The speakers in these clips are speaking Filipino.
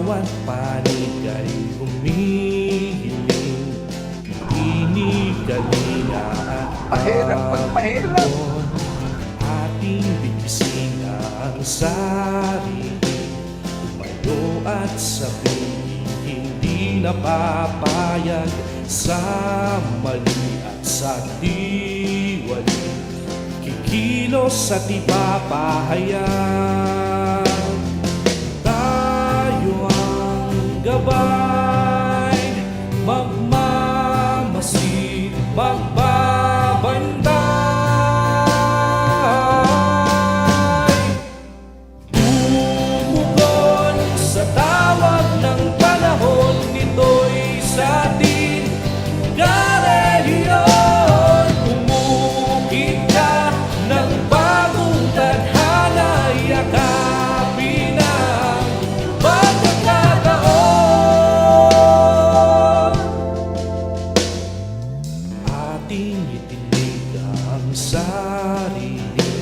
bawat panig ay humihiling, inigalinga at pagpahon. Ating bigbisin ang sarili, tumayo at sabihin, hindi napapayag sa mali at sa diwali. Kikilos at ipapahayag, tayo ang gabay, magmamasid, magbabantay. Tumugon sa tawag ng panahon, nito'y sa atin karehiyon. Umukit ka ng bagong tadhana, yakapin ang pagkakataon. Ating itinig ang sarili,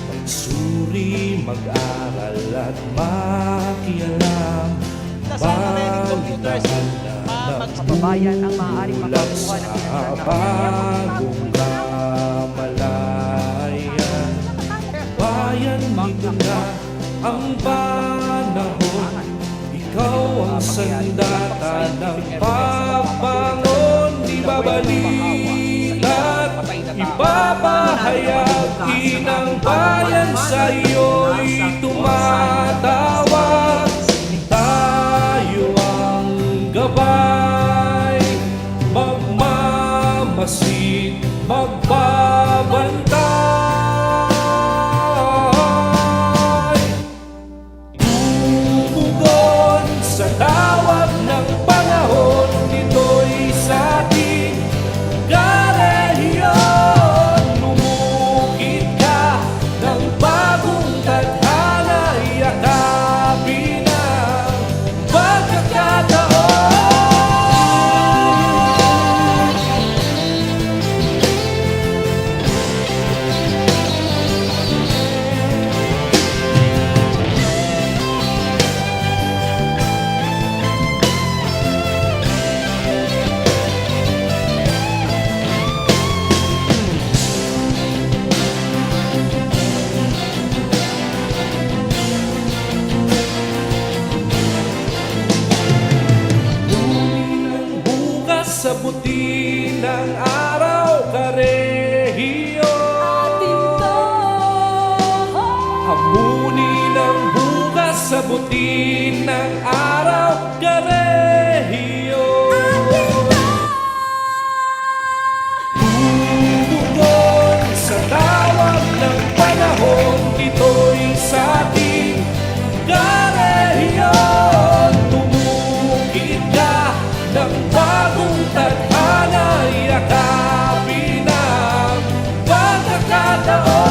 magsuri, mag-aral at makialam. Balitaan na Kababayan ang maaaring makakuha ng bagong kamalayan. Bayan, dito na ang panahon, ikaw ang sandata ng pagbangon. Ibabalikat, ipapahayag, inang bayan sa iyo'y tumatawag. Tayo ang gabay, magmamasid, magbabantay. Tumugon sa tawag ng panahon, nito'y sa ating karehiyon. Lumukit ka ng bagong tadhana, yakapin ang pagkakataon. Sa buti ng araw, karehiyon. Hamunin ang bukas sa buti ng araw, karehiyon. Tumugon sa tawag ng panahon, ito'y sa ating karehiyon. Tumukit ka ng bagong tadhana, yakapin ang pagkakataon.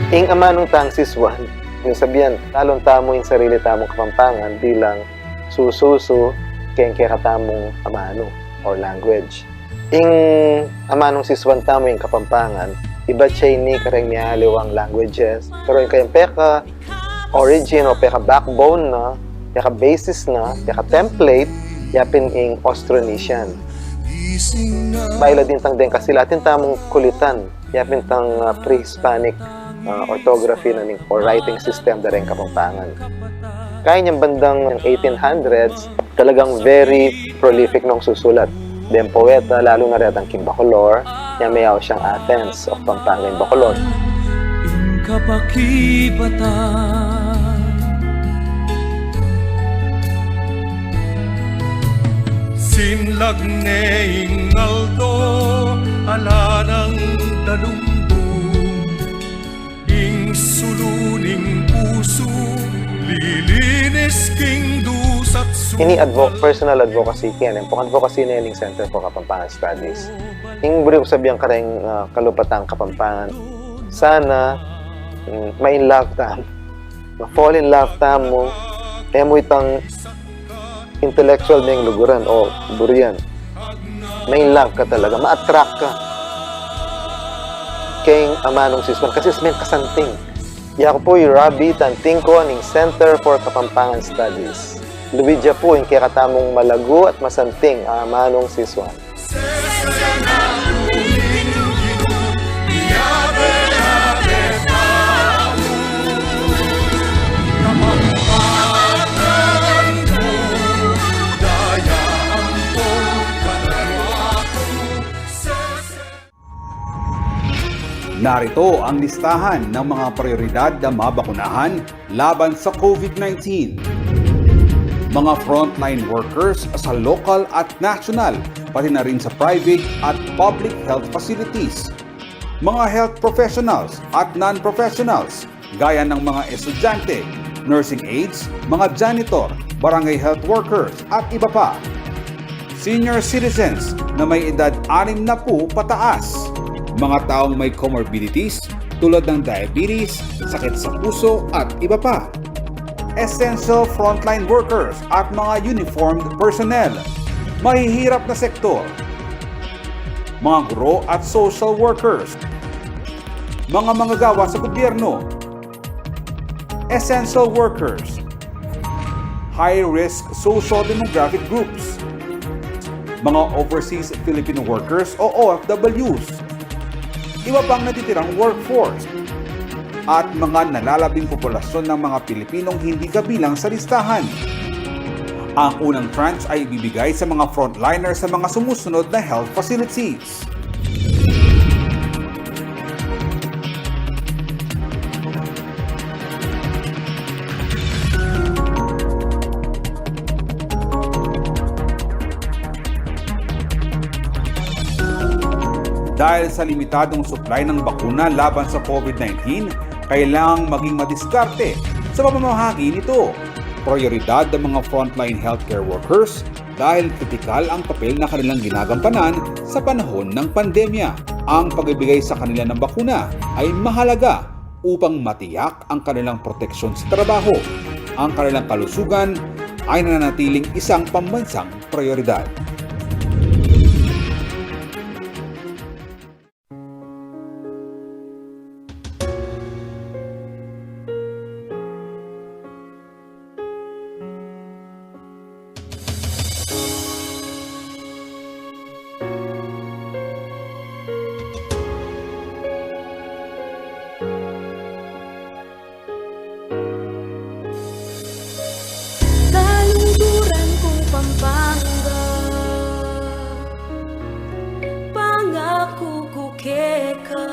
Ing ama nung tang siswan, yung sabihan, talong tamo yung sarili tamong kapampangan bilang sususo kaya katamong amano or language. Ing ama nung siswan tamo yung kapampangan, iba siya ni kareng nialiwang languages, pero yung kayang peka origin o peka backbone na, peka basis na, peka template, yapin ing Austronesian. Baila din tang den kasi latin tamong kulitan, yapin tang pre-Hispanic orthography na ning or writing system da rin kapampangan. Kaya niyang bandang 1800s, talagang very prolific nung susulat. Den poeta, lalo na rin ang Bacolor, niya mayaw siyang Athens of Pampanga in Bacolor. Ing kapakibatan sinlag neing aldo ala ng dalumbong ing suluning puso lilinis king dusat su. Ini personal advocacy kaya po advocacy na yung Center for Kapampangan Studies. Yung buri ko sabihan kareng kalupatang Kapampangan, sana ma-in love tam, ma-fall in love tam mo, kaya mo itang intellectual na yung luguran o burian. Ma-in love ka talaga, ma-attract ka kayong amanong siswan kasi may kasanting. Yako po yung Rabi Tantingko ng Center for Kapampangan Studies. Luwidya po yung kaya katamong malago at masanting amanong siswan. Narito ang listahan ng mga prioridad na mabakunahan laban sa COVID-19. Mga frontline workers sa local at national, pati na rin sa private at public health facilities. Mga health professionals at non-professionals, gaya ng mga estudyante, nursing aides, mga janitor, barangay health workers at iba pa. Senior citizens na may edad 60 pataas. Mga taong may comorbidities tulad ng diabetes, sakit sa puso at iba pa. Essential frontline workers at mga uniformed personnel. Mahihirap na sektor. Mga guro at social workers. Mga manggagawa sa gobyerno. Essential workers. High-risk social demographic groups. Mga overseas Filipino workers o OFWs. Iba pang natitirang workforce at mga nalalabing populasyon ng mga Pilipinong hindi kabilang sa listahan. Ang unang tranche ay ibibigay sa mga frontliners sa mga sumusunod na health facilities. Dahil sa limitadong supply ng bakuna laban sa COVID-19, kailangang maging madiskarte sa pamamahagi nito. Prioridad ng mga frontline healthcare workers dahil kritikal ang papel na kanilang ginagampanan sa panahon ng pandemya. Ang pagbibigay sa kanila ng bakuna ay mahalaga upang matiyak ang kanilang proteksyon sa trabaho. Ang kanilang kalusugan ay nananatiling isang pambansang prioridad. Pampanga, pangako ko keka,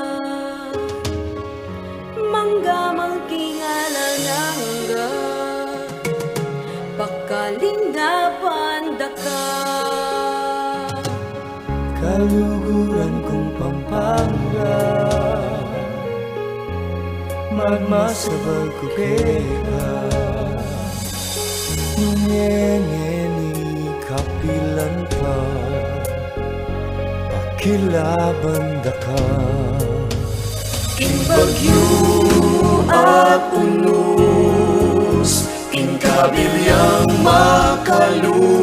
mangga mangkingalananga, pakalindapan daka. Kaluguran kong Pampanga, magmasabag ko kaya, ngengeni kapilan pa, pakilaban da ka. King bagyo kabilyang makalulus.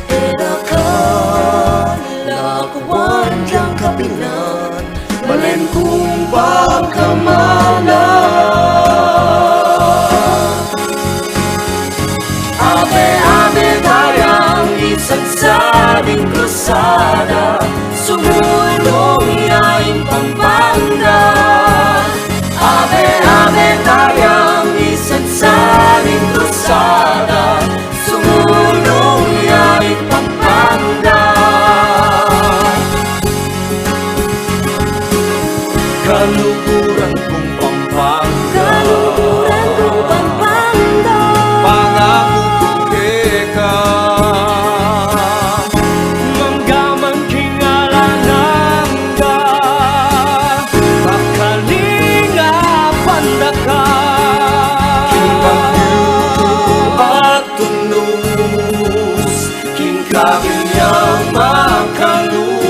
Era ka, lakuan diyang kapilan. Balen kung pagkamala. Ave, ave, tayang isagsading krusada. Sumulong yaing Pampanga. Ave, ave, tayang isagsading krusada. Sumulong yaing Pampanga. Kaluguran kong Pampanga, Kaluguran kong Pampanga. pangako kong teka. Manggaman kingalananga, pakalinga pandaka. Batunus, kingkabilyang makalulus.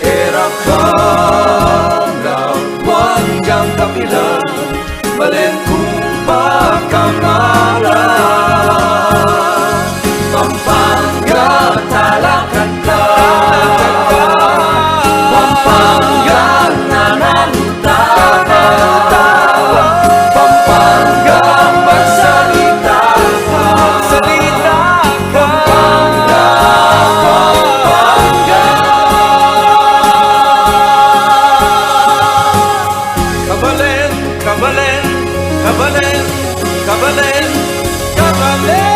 Era ka, lawan kang kapilan. Balen kung pagkamala. Pampanga, talakan ka. Pampanga, nananita ka. Pampanga, magsalita ka. Pampanga, Pampanga. Kabalen, kabalen, kabalen, kabalen, kabalen.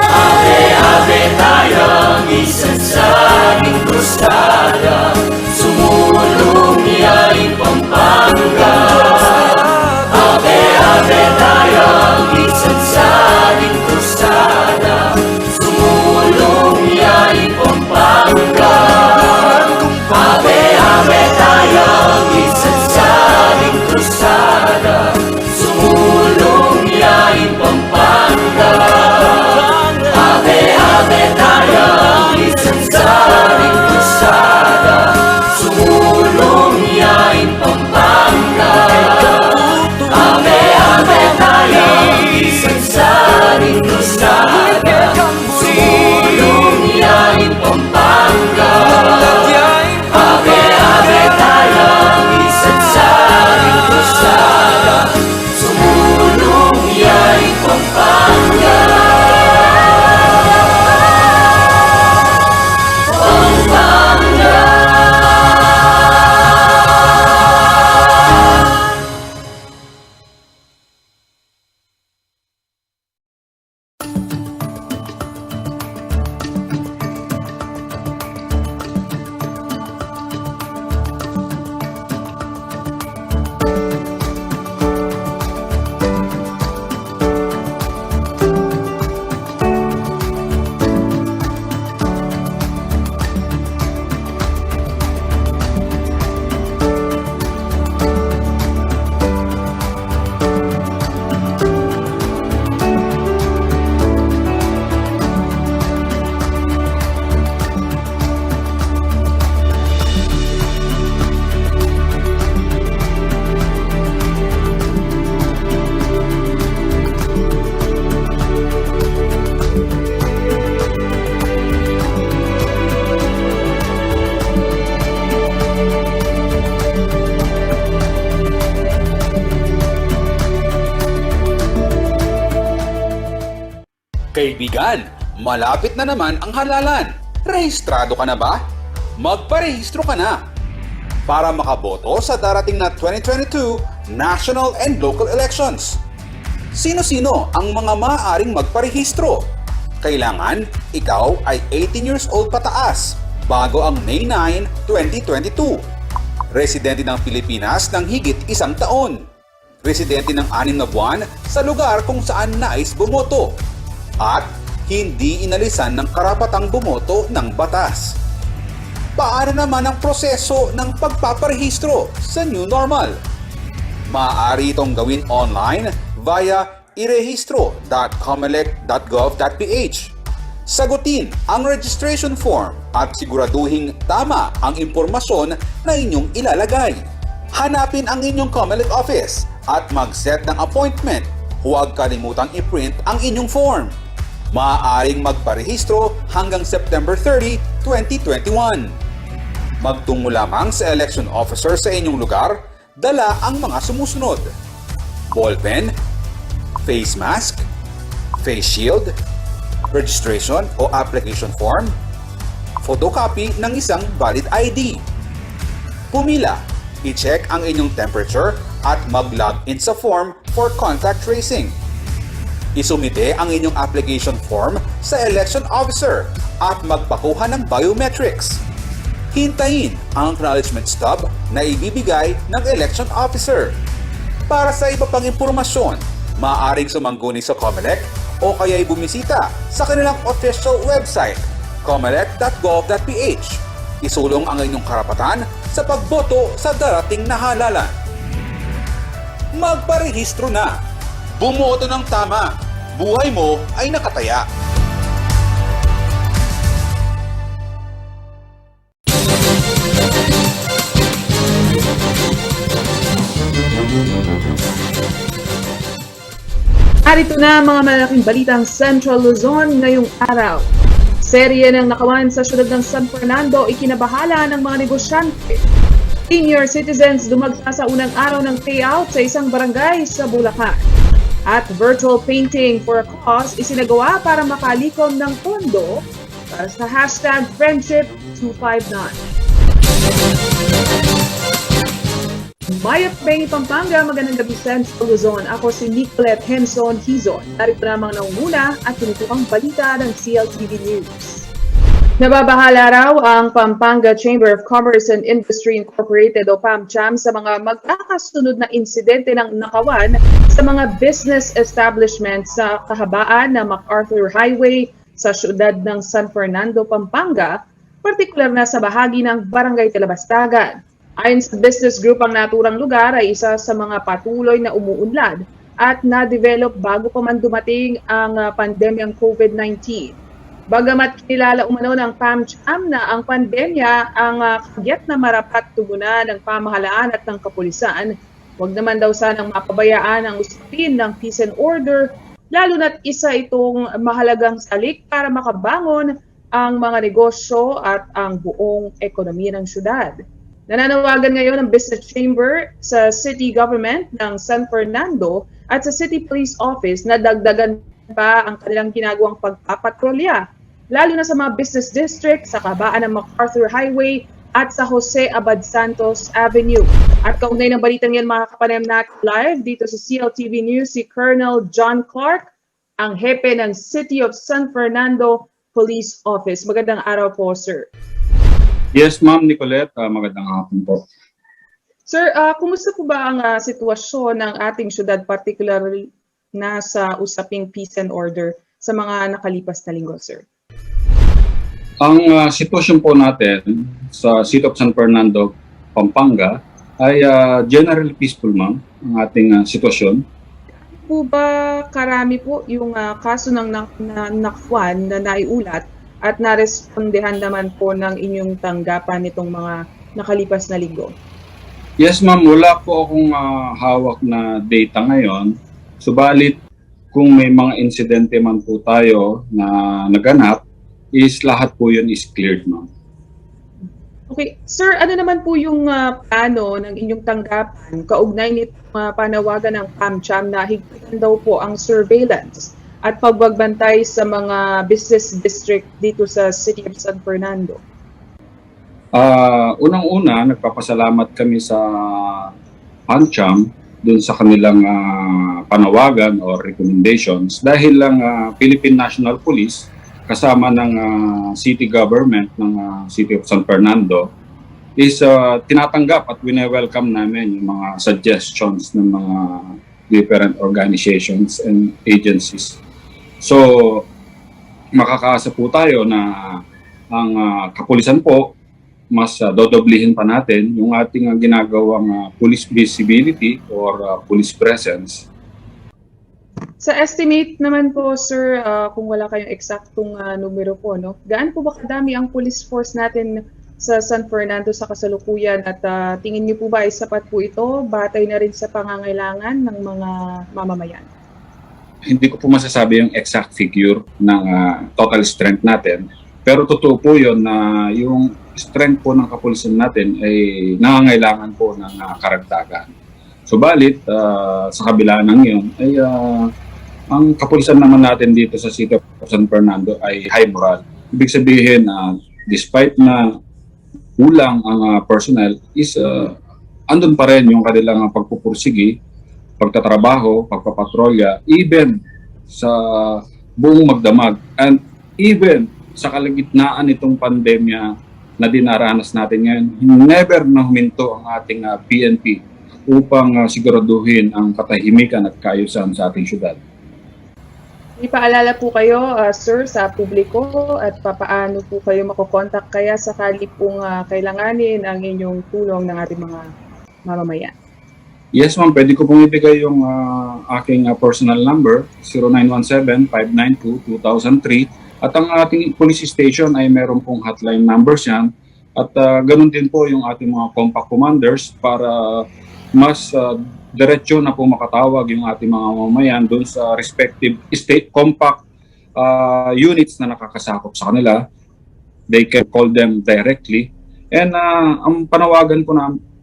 Ave, ave, tayang isagsading krusada. Sumulong yaing Pampanga. Ave, ave, tayang isagsading krusada. Sumulong yaing Pampanga. Ave, ave, tayang isagsading krusada. Sumulong yaing Pampanga. Ave, ave, tayang isagsading krusada. Sumulong yaing Pampanga. Ave, ave, tayang isagsading krusada. Sumulong yaing Pampanga. Ave, ave, tayang isagsading krusada. Sumulong yaing Pampanga. Kaibigan, malapit na naman ang halalan. Rehistrado ka na ba? Magparehistro ka na para makaboto sa darating na 2022 national and local elections. Sino-sino ang mga maaaring magparehistro? Kailangan ikaw ay 18 years old pataas bago ang May 9, 2022. Residente ng Pilipinas ng higit 1 taon. Residente ng 6 na buwan sa lugar kung saan nais bumoto. At hindi inalisan ng karapatang bumoto ng batas. Paano naman ang proseso ng pagpaparehistro sa new normal? Maaari itong gawin online via irehistro.comelec.gov.ph. Sagutin ang registration form at siguraduhing tama ang impormasyon na inyong ilalagay. Hanapin ang inyong COMELEC office at mag-set ng appointment. Huwag kalimutang i-print ang inyong form. Maaaring magparehistro hanggang September 30, 2021. Magtungo lamang sa election officer sa inyong lugar, dala ang mga sumusunod: ballpen, face mask, face shield, registration o application form, photocopy ng isang valid ID. Pumila, i-check ang inyong temperature at mag-log in sa form for contact tracing. Isumite ang inyong application form sa election officer at magpakuha ng biometrics. Hintayin ang acknowledgement stub na ibibigay ng election officer. Para sa iba pang impormasyon, maaaring sumangguni sa COMELEC o kaya'y bumisita sa kanilang official website, comelec.gov.ph. Isulong ang inyong karapatan sa pagboto sa darating na halalan. Magparehistro na! Bumoto ng tama! Buhay mo ay nakataya! Narito na mga malaking balitang Central Luzon ngayong araw. Serye ng nakawan sa syudad ng San Fernando ikinabahala ng mga negosyante. Senior citizens dumagsa sa unang araw ng payout sa isang barangay sa Bulacan. At virtual painting for a cause isinagawa para makalikom ng pondo para sa hashtag Friendship259. Mayat Bengi, Pampanga, magandang gabi Central Luzon. Ako si Nicolette Henson Hizon. Narito namang naunguna at tinutukang balita ng CLTV News. Nababahala raw ang Pampanga Chamber of Commerce and Industry Incorporated o PAMCHAM sa mga magkakasunod na insidente ng nakawan sa mga business establishments sa kahabaan ng MacArthur Highway sa syudad ng San Fernando, Pampanga, partikular na sa bahagi ng Barangay Talabastagan. Ayon sa business group, ang naturang lugar ay isa sa mga patuloy na umuunlad at na-develop bago pa man dumating ang pandemyang COVID-19. Bagamat kinilala umano ng PAMCHAM na ang pandemya ang kagyat na marapat tugunan ng pamahalaan at ng kapulisan, huwag naman daw sanang mapabayaan ang usapin ng peace and order, lalo na't isa itong mahalagang salik para makabangon ang mga negosyo at ang buong ekonomiya ng syudad. Nananawagan ngayon ang Business Chamber sa City Government ng San Fernando at sa City Police Office na dagdagan pa ang kanilang ginagawang pagpapatrolya, lalo na sa mga business district sa kabaan ng MacArthur Highway at sa Jose Abad Santos Avenue. At kaugnay ng balitang yan, makakapanayam natin live dito sa CLTV News si Colonel John Clark, ang hepe ng City of San Fernando Police Office. Magandang araw po, sir. Yes, Ma'am Nicolette. Magandang hapon po. Sir, kumusta po ba ang sitwasyon ng ating syudad, particularly na sa usaping peace and order sa mga nakalipas na linggo, sir? Ang sitwasyon po natin sa City of San Fernando, Pampanga, ay generally peaceful, ma'am, ang ating sitwasyon. Po ba karami po yung kaso ng nakwan na naiulat at narespondehan naman po ng inyong tanggapan nitong mga nakalipas na linggo? Yes, ma'am. Wala po akong hawak na data ngayon. Subalit, kung may mga insidente man po tayo na naganap, is lahat po yun is cleared, ma'am. Okay. Sir, ano naman po yung plano ng inyong tanggapan kaugnay nitong panawagan ng PAMCHAM na higpitan daw po ang surveillance at pagbagbantay sa mga business district dito sa City of San Fernando? Unang-una, nagpapasalamat kami sa PAMCHAM dun sa kanilang panawagan or recommendations dahil lang Philippine National Police kasama ng city government ng City of San Fernando is tinatanggap at wine-welcome namin yung mga suggestions ng mga different organizations and agencies. So, makakaasa po tayo na ang kapulisan po, mas dodoblihin pa natin yung ating ginagawang police visibility or police presence. Sa estimate naman po, sir, kung wala kayong eksaktong numero po, no? Gaano po ba kadami ang police force natin sa San Fernando sa kasalukuyan at tingin niyo po ba ay sapat po ito batay na rin sa pangangailangan ng mga mamamayan? Hindi ko po masasabi yung exact figure ng total strength natin. Pero totoo po yun na yung strength po ng kapulisan natin ay nangangailangan po ng karagdagan. Subalit, sa kabila ng yun, ay ang kapulisan naman natin dito sa City of San Fernando ay high moral. Ibig sabihin na despite na kulang ang personnel is andun pa rin yung kanilang pagpupursigi, pagtatrabaho, pagpapatrolya, even sa buong magdamag. And even sa kalagitnaan nitong pandemya na dinaranas natin ngayon, never na huminto ang ating PNP upang siguraduhin ang katahimikan at kaayusan sa ating syudad. Ipaalala po kayo, sir, sa publiko at papaano po kayo makokontak kaya sakali pong kailanganin ang inyong tulong ng ating mga mamamayan. Yes ma'am, pwede ko pong ibigay yung aking personal number, 0917-592-2003. At ang ating police station ay meron pong hotline numbers yan. At ganun din po yung ating mga compact commanders para mas diretso na po makatawag yung ating mga mamamayan doon sa respective state compact units na nakakasakop sa kanila. They can call them directly. And ang panawagan ko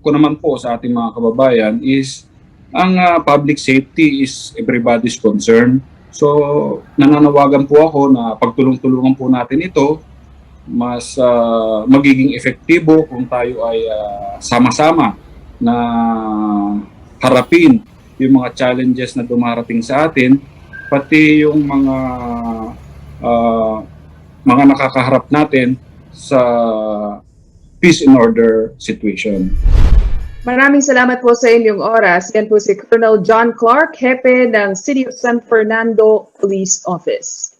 naman po sa ating mga kababayan is ang public safety is everybody's concern. So nananawagan po ako na pagtulong-tulungan po natin ito, mas magiging efektibo kung tayo ay sama-sama na harapin yung mga challenges na dumarating sa atin, pati yung mga nakakaharap natin sa peace and order situation. Maraming salamat po sa inyong oras. Yan po si Colonel John Clark, Hepe ng City of San Fernando Police Office.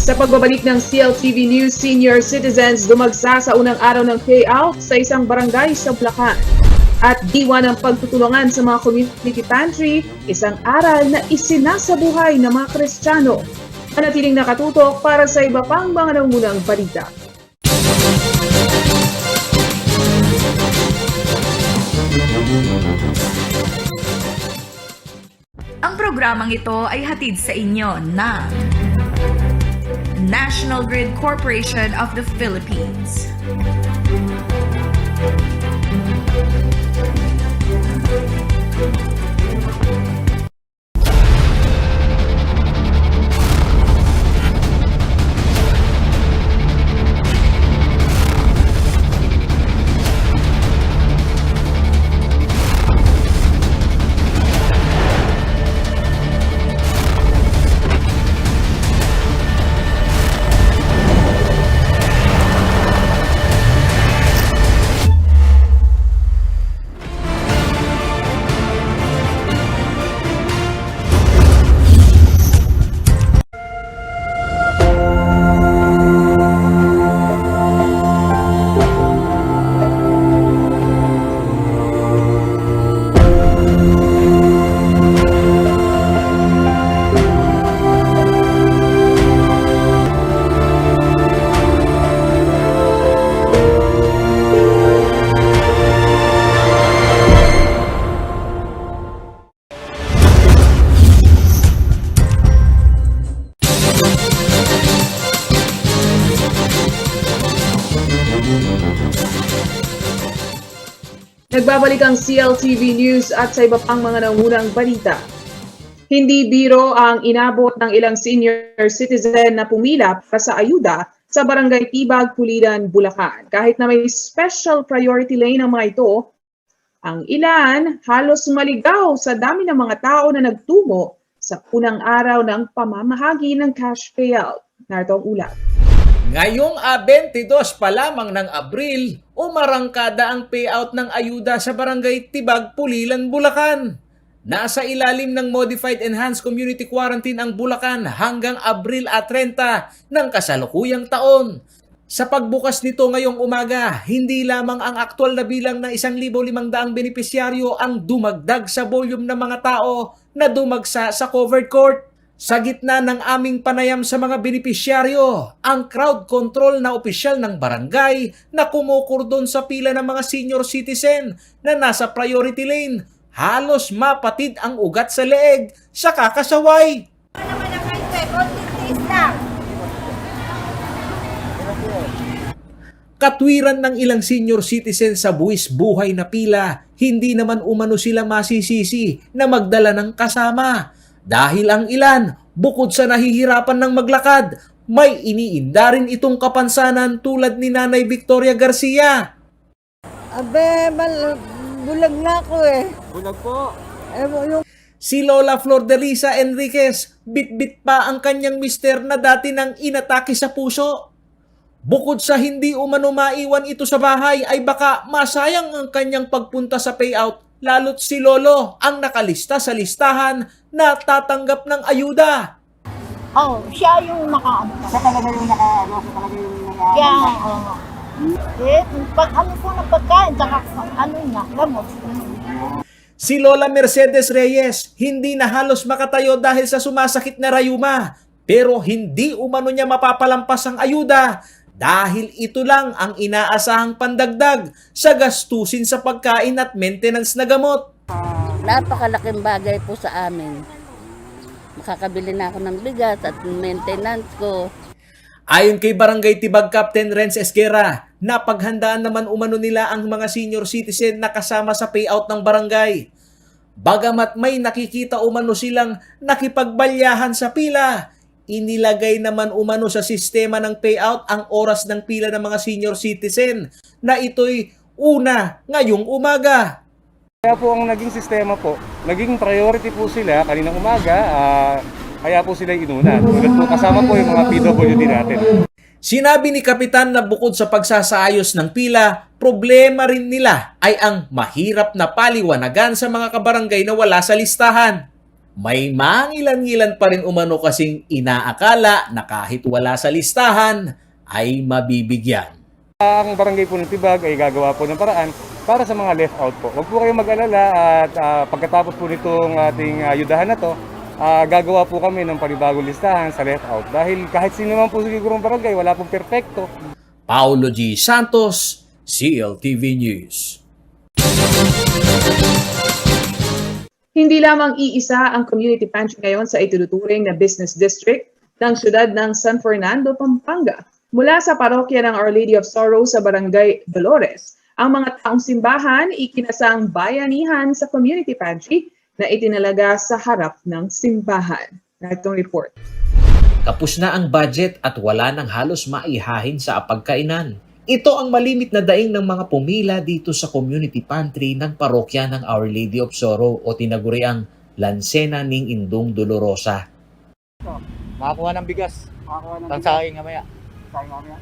Sa pagbabalik ng CLTV News, senior citizens dumagsa sa unang araw ng payout sa isang barangay sa Bulacan. At diwa ng pagtutulungan sa mga community pantry, isang aral na isinasabuhay ng mga Kristiyano. Manatiling nakatutok para sa iba pang mga nangungunang balita. Ang programang ito ay hatid sa inyo ng National Grid Corporation of the Philippines. Nagbabalik ang CLTV News at sa iba pang mga nangunang balita. Hindi biro ang inabot ng ilang senior citizen na pumila para sa ayuda sa Barangay Tibag, Pulidan, Bulacan. Kahit na may special priority lane ang mga ito, ang ilan halos maligaw sa dami ng mga tao na nagtungo sa unang araw ng pamamahagi ng cash payout. Narito ang ulat. Ngayong 22 pa lamang ng Abril, umarangkada ang payout ng ayuda sa Barangay Tibag, Pulilan, Bulacan. Nasa ilalim ng Modified Enhanced Community Quarantine ang Bulacan hanggang Abril 30 ng kasalukuyang taon. Sa pagbukas nito ngayong umaga, hindi lamang ang aktwal na bilang na 1,500 benepisyaryo ang dumagdag sa volume ng mga tao na dumagsa sa covered court. Sa gitna ng aming panayam sa mga benepisyaryo, ang crowd control na opisyal ng barangay na kumukurdon sa pila ng mga senior citizen na nasa priority lane, halos mapatid ang ugat sa leeg sa kakasaway. Katwiran ng ilang senior citizen sa buwis buhay na pila, hindi naman umano sila masisisi na magdala ng kasama. Dahil ang ilan, bukod sa nahihirapan ng maglakad, may iniinda rin itong kapansanan tulad ni Nanay Victoria Garcia. Abe, bulag na ako eh. Bulag po. Yung Si Lola Flordelisa Enriquez, bit-bit pa ang kanyang mister na dati nang inatake sa puso. Bukod sa hindi umano maiwan ito sa bahay ay baka masayang ang kanyang pagpunta sa payout, lalo't si Lolo ang nakalista sa listahan na tatanggap ng ayuda. siya yung nakaano. Siya talaga yung siya talaga yung Kaya, pag ano po ng pagkain, saka ano niya, gamot. Si Lola Mercedes Reyes, hindi na halos makatayo dahil sa sumasakit na rayuma. Pero hindi umano niya mapapalampas ang ayuda dahil ito lang ang inaasahang pandagdag sa gastusin sa pagkain at maintenance na gamot. Napakalaking bagay po sa amin. Makakabili na ako ng bigas at maintenance ko. Ayon kay Barangay Tibag Captain Renz Esquera, napaghandaan naman umano nila ang mga senior citizen na kasama sa payout ng barangay. Bagamat may nakikita umano silang nakipagbalyahan sa pila, inilagay naman umano sa sistema ng payout ang oras ng pila ng mga senior citizen na ito'y una ngayong umaga. Kaya po ang naging sistema po, naging priority po sila kaninang umaga, kaya po sila inuna. Tulad po kasama po yung mga PWD natin. Sinabi ni Kapitan na bukod sa pagsasaayos ng pila, problema rin nila ay ang mahirap na paliwanagan sa mga kabarangay na wala sa listahan. May mangilan-ngilan pa rin umano kasing inaakala na kahit wala sa listahan ay mabibigyan. Ang barangay po ng Tibag ay gagawa po ng paraan para sa mga left out po. Huwag po kayong mag-alala at pagkatapos po nitong ating ayudahan na to, gagawa po kami ng panibagong listahan sa left out. Dahil kahit sino man po siguro ng barangay, wala pong perpekto. Paulo G. Santos, CLTV News. Hindi lamang iisa ang community pantry ngayon sa ituturing na business district ng siyudad ng San Fernando, Pampanga. Mula sa parokya ng Our Lady of Sorrows sa Barangay Dolores, ang mga taong simbahan ikinasang bayanihan sa community pantry na itinalaga sa harap ng simbahan. Itong report. Kapos na ang budget at wala nang halos maihahin sa pagkainan. Ito ang malimit na daing ng mga pumila dito sa community pantry ng parokya ng Our Lady of Sorrow o tinaguriang Lansena ning Indung Dolorosa. Makakuha ng bigas. Pang saing mamaya.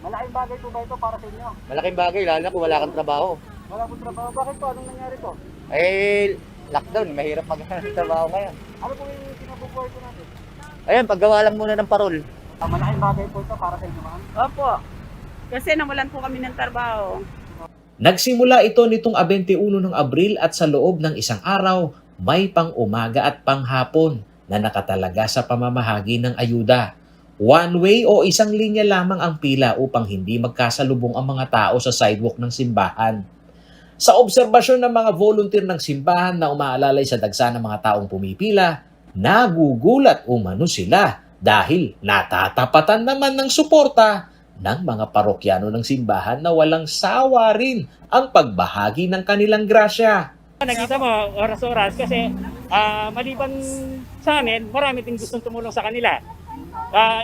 Malaking bagay po ba ito para sa inyo? Malaking bagay, lalo na kung wala kang trabaho. Wala po trabaho. Bakit po? Anong nangyari po? Eh, lockdown, mahirap maghanap ng trabaho ngayon. Ano po yung kinabubuhay po natin? Ayun, paggawa lang muna ng parol. Malaking bagay po ito para sa inyo, ma'am? Opo. Kasi nawalan po kami ng trabaho. Nagsimula ito nitong 21 ng Abril at sa loob ng isang araw, may pang-umaga at panghapon na nakatalaga sa pamamahagi ng ayuda. One way o isang linya lamang ang pila upang hindi magkasalubong ang mga tao sa sidewalk ng simbahan. Sa obserbasyon ng mga volunteer ng simbahan na umaalalay sa dagsa ng mga taong pumipila, nagugulat umano sila dahil natatapatan naman ng suporta ng mga parokyano ng simbahan na walang sawa rin ang pagbahagi ng kanilang grasya. Nakita mo, oras-oras kasi maliban sa amin, marami din gustong tumulong sa kanila.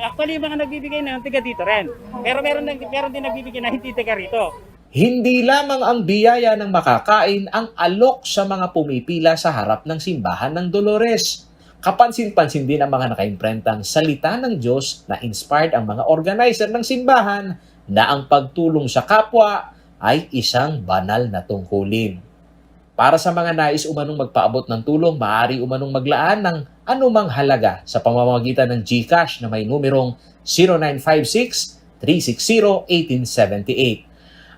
Actually, mga nagbibigay na tiga dito rin. Pero meron din nagbibigay na hindi tiga rito. Hindi lamang ang biyaya ng makakain ang alok sa mga pumipila sa harap ng simbahan ng Dolores. Kapansin-pansin din ang mga nakaimprentang salita ng Diyos na inspired ang mga organizer ng simbahan na ang pagtulong sa kapwa ay isang banal na tungkulin. Para sa mga nais umanong magpaabot ng tulong, maaari umanong maglaan ng anumang halaga sa pamamagitan ng GCash na may numerong 0956-360-1878.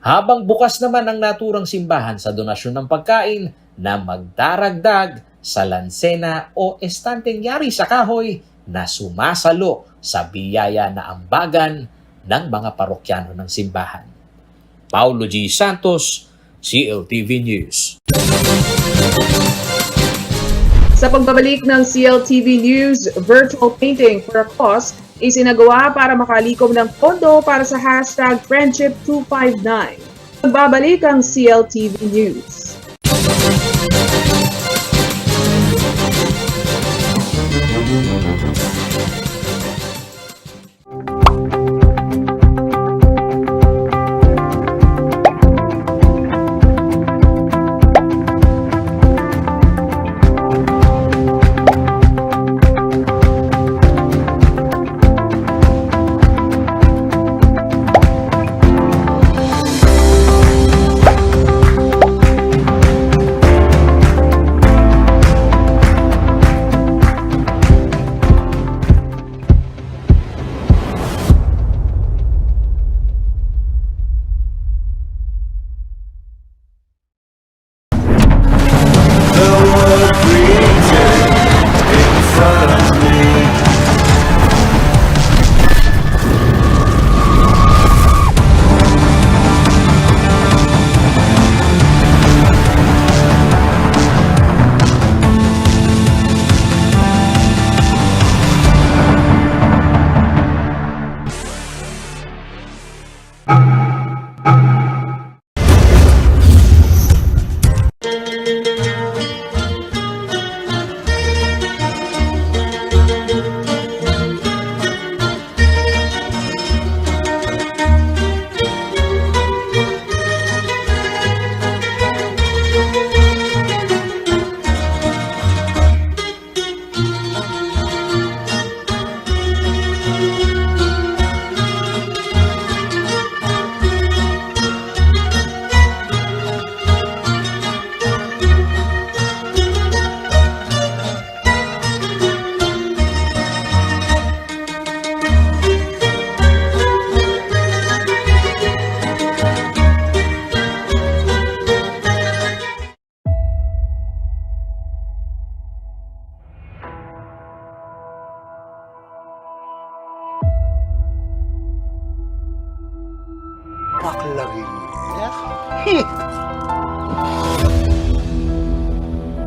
Habang bukas naman ang naturang simbahan sa donasyon ng pagkain na magdaragdag sa lansena o estanteng yari sa kahoy na sumasalo sa biyaya na ambagan ng mga parokyano ng simbahan. Paulo G. Santos, CLTV News. Sa pagbabalik ng CLTV News, virtual painting for a cause isinagawa para makalikom ng pondo para sa hashtag Friendship259. Pagbabalik ang CLTV News.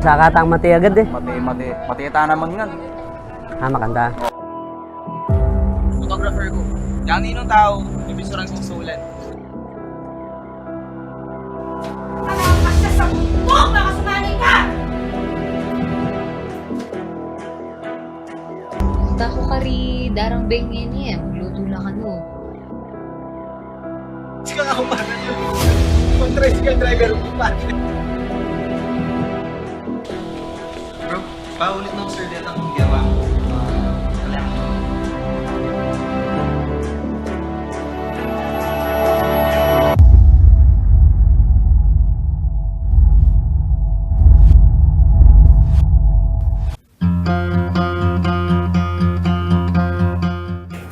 Sa katang mati agad eh. Mati naman nga. Makanda. Photographer ko. Yang ninong tao, ibisurang susulan. Basta sa bukbok, baka sumali ka! Tako kari darang bengin eh. Magluto lang ano. Sika ako pa na yun. Tricycle driver ko pa. Bro, paulit ng sir dito ang gawa mo.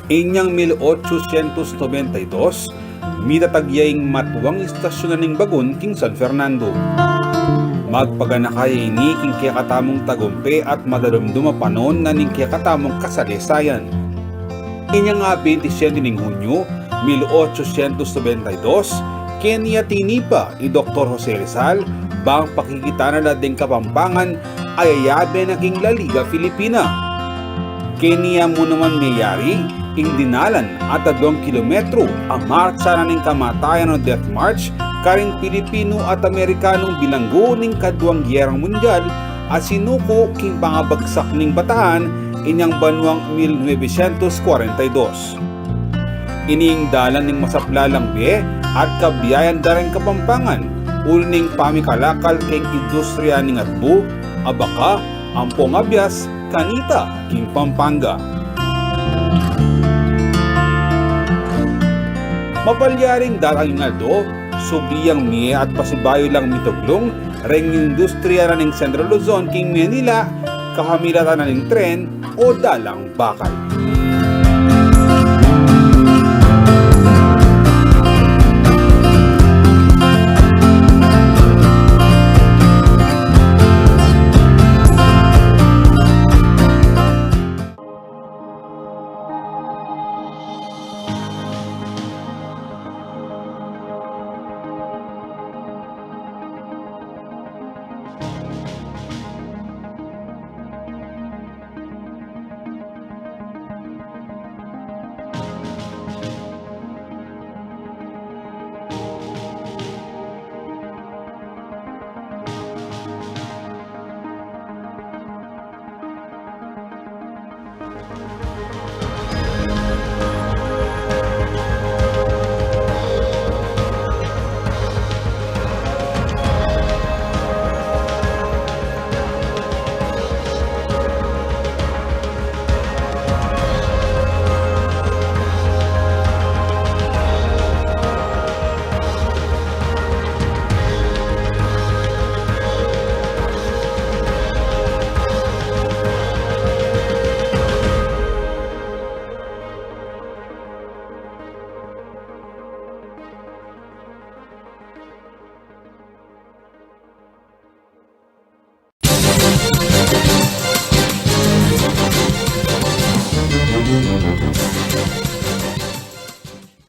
Inyang 1892, mitatagyaing matuwang istasyon ng bagon king San Fernando. Magpaganakay ni king kiyakatamong tagumpe at madalumdum panon na ning kiyakatamong kasalesayan. Inyang 27 ng Hunyo, 1892, Kenya tinipa ni Dr. Jose Rizal bang pakikita na dating Kapampangan ay ayabe na king La Liga Filipina. Kenya mo naman mayari ing dinalan at 2 kilometro ang marcha na ning kamatayan o Death March karing Pilipino at Amerikanong bilanggo ning Kadwang Gyerang Mundial at sinuko king pangabagsak ning Bataan inyang banwang 1942. Ining dalan ning masaplalang be at kabiyayan dareng Kapampangan uling pamikalakal king industriya ning atbo abaka ampong abyas kanita king Pampanga. Mapalyaring darang nga do, subiyang miye at pasibayo lang mituglong, reng industriya na ng Central Luzon king Manila, kahamilatan na ng tren o dalang bakal.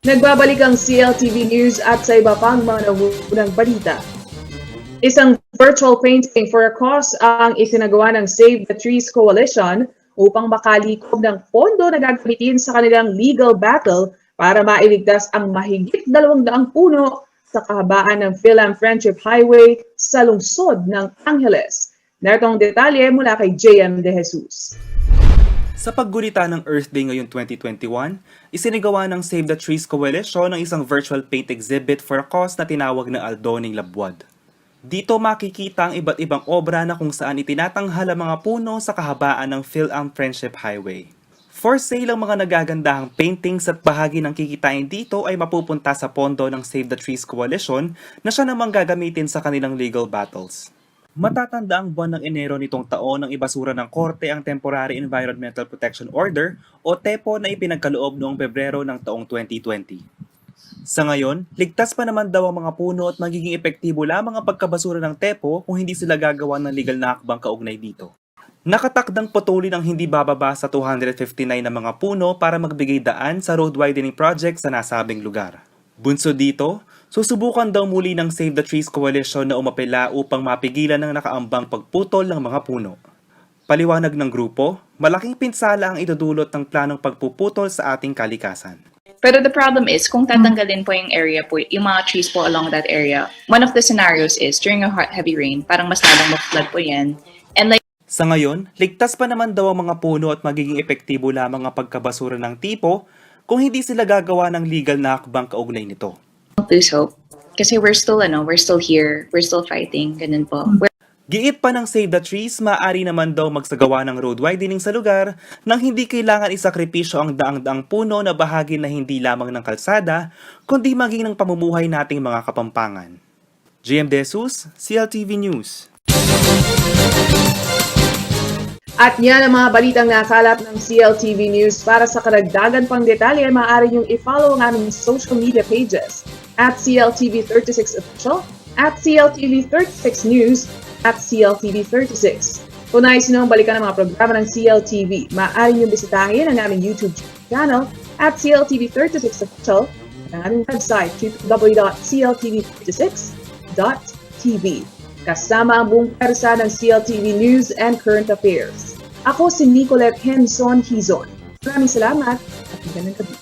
Nagbabalik ang CLTV News at sa iba pang mga naunang balita. Isang virtual painting for a cause ang isinagawa ng Save the Trees Coalition upang makalikom ng pondo na gagamitin sa kanilang legal battle para mailigtas ang mahigit 200 puno sa kahabaan ng Philam Friendship Highway sa lungsod ng Angeles. Narito ang detalye mula kay JM De Jesus. Sa paggulita ng Earth Day ngayong 2021, isinigawa ng Save the Trees Coalition ng isang virtual paint exhibit for a cause na tinawag na Aldoning Labwad. Dito makikita ang iba't ibang obra na kung saan itinatanghal ang mga puno sa kahabaan ng Philam Friendship Highway. For sale ang mga nagagandahang paintings at bahagi ng kikitain dito ay mapupunta sa pondo ng Save the Trees Coalition na siya namang gagamitin sa kanilang legal battles. Matatanda ang buwan ng Enero nitong taon nang ibasura ng Korte ang Temporary Environmental Protection Order o TEPO na ipinagkaloob noong Pebrero ng taong 2020. Sa ngayon, ligtas pa naman daw ang mga puno at magiging epektibo lamang ang pagkabasura ng TEPO kung hindi sila gagawa ng legal na hakbang kaugnay dito. Nakatakdang putulin ang hindi bababa sa 259 na mga puno para magbigay daan sa road widening project sa nasabing lugar. Bunso dito, susubukan daw muli ng Save the Trees Coalition na umapela upang mapigilan ang nakaambang pagputol ng mga puno. Paliwanag ng grupo, malaking pinsala ang idudulot ng planong pagpuputol sa ating kalikasan. Pero the problem is, kung tatanggalin po yung area po, yung mga trees po along that area, one of the scenarios is, during a heavy rain, parang mas lalong mag-flood po yan. And like, sa ngayon, ligtas pa naman daw ang mga puno at magiging epektibo lamang ang pagkabasura ng tipo kung hindi sila gagawa ng legal na hakbang kaugnay nito. lose hope. Kasi we're still here, we're still fighting, ganun po. Giit pa ng Save the Trees, maaari naman daw magsagawa ng road widening sa lugar nang hindi kailangan isakripisyo ang daang-daang puno na bahagi na hindi lamang ng kalsada, kundi maging ng pamumuhay nating mga Kapampangan. JM De Jesus, CLTV News. At yan ang mga balitang nakalap ng CLTV News. Para sa karagdagan pang detalye, maaari niyong i-follow ang aming social media pages at CLTV36 Official, at CLTV36 News, at CLTV36. Kung nais nyo ang balikan ng mga programa ng CLTV, maaari niyong bisitahin ang aming YouTube channel at CLTV36 Official at ang aming website www.cltv36.tv. Kasama ang buong persa ng CLTV News and Current Affairs. Ako si Nicolette Henson Hizon. Maraming salamat at magandang gabi.